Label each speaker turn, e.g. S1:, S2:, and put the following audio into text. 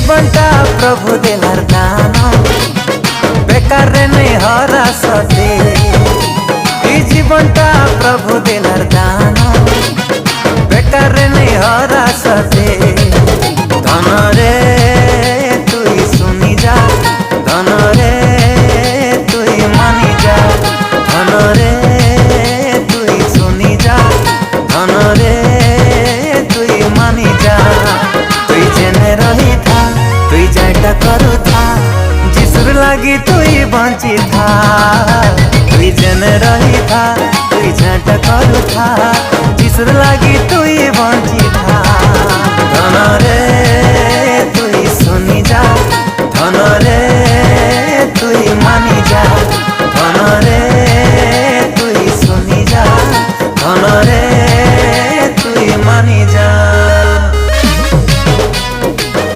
S1: জীবনটা প্রভু দেলার দান, বেকার নেই হরা সতে। এই জীবনটা প্রভু দেলার দান, বেকার নেই হরা সতে। ধনরে তুই শুনি যা, ধনরে তুই মানি যা, ধনরে তুই শুনি যা, ধনরে তুই মানি যা। তুই জেনে রহি থা, তুই যাইটা করু থা, যিশুর লাগি তুই বঞ্চি থা। তুই জেনে রহি থা, তুই যাইটা করু থা, যিশুর লাগি তুই বঞ্চি থা। ধনরে